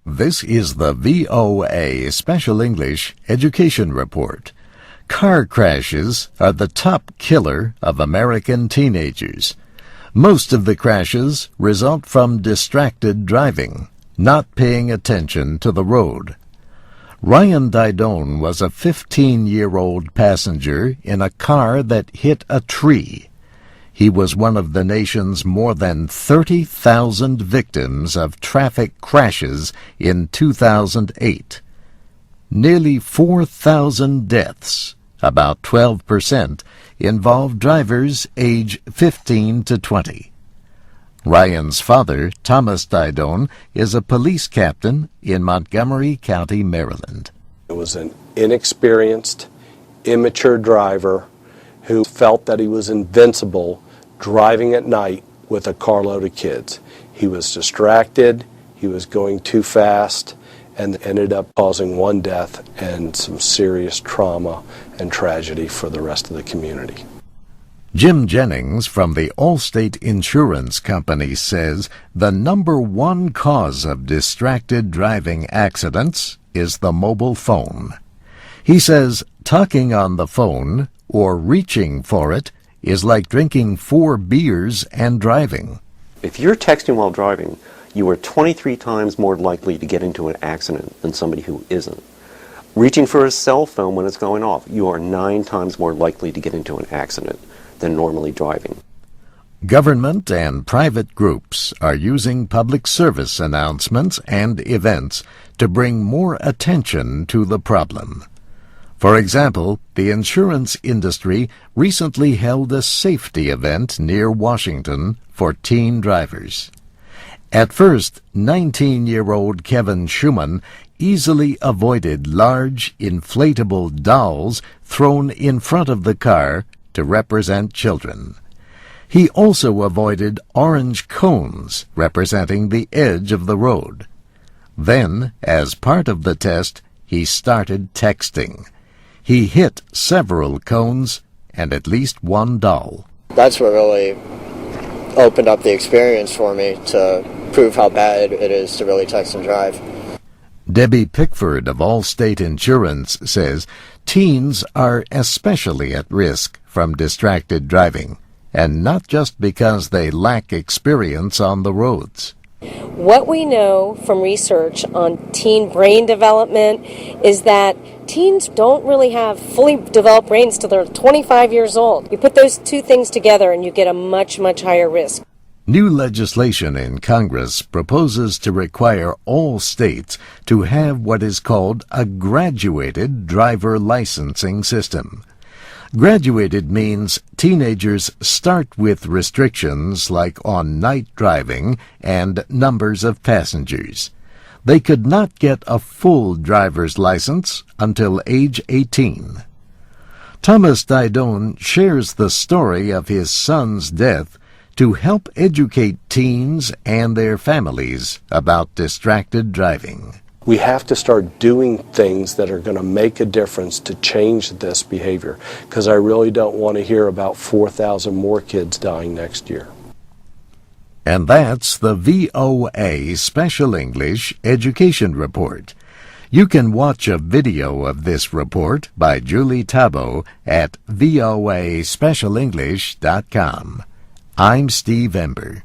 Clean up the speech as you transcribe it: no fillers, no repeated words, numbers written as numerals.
This is the VOA Special English Education Report. Car crashes are the top killer of American teenagers. Most of the crashes result from distracted driving, not paying attention to the road. Ryan Didone was a 15-year-old passenger in a car that hit a tree. He was one of the nation's more than 30,000 victims of traffic crashes in 2008. Nearly 4,000 deaths, about 12%, involved drivers age 15 to 20. Ryan's father, Thomas Didone, is a police captain in Montgomery County, Maryland. It was an inexperienced, immature driver who felt that he was invincible driving at night with a carload of kids. He was distracted, he was going too fast, and ended up causing one death and some serious trauma and tragedy for the rest of the community. Jim Jennings from the Allstate Insurance Company says the number one cause of distracted driving accidents is the mobile phone. He says talking on the phone or reaching for it is like drinking 4 beers and driving. If you're texting while driving, you are 23 times more likely to get into an accident than somebody who isn't. Reaching for a cell phone when it's going off, you are 9 times more likely to get into an accident than normally driving. Government and private groups are using public service announcements and events to bring more attention to the problem. For example, the insurance industry recently held a safety event near Washington for teen drivers. At first, 19-year-old Kevin Schumann easily avoided large, inflatable dolls thrown in front of the car to represent children. He also avoided orange cones representing the edge of the road. Then, as part of the test, he started texting. He hit several cones and at least one doll. That's what really opened up the experience for me to prove how bad it is to really text and drive. Debbie Pickford of Allstate Insurance says teens are especially at risk from distracted driving, and not just because they lack experience on the roads. What we know from research on teen brain development is that teens don't really have fully developed brains till they're 25 years old. You put those two things together and you get a much, much higher risk. New legislation in Congress proposes to require all states to have what is called a graduated driver licensing system. Graduated means teenagers start with restrictions like on night driving and numbers of passengers. They could not get a full driver's license until age 18. Thomas Didone shares the story of his son's death to help educate teens and their families about distracted driving. We have to start doing things that are going to make a difference to change this behavior, because I really don't want to hear about 4,000 more kids dying next year. And that's the VOA Special English Education Report. You can watch a video of this report by Julie Tabo at voaspecialenglish.com. I'm Steve Ember.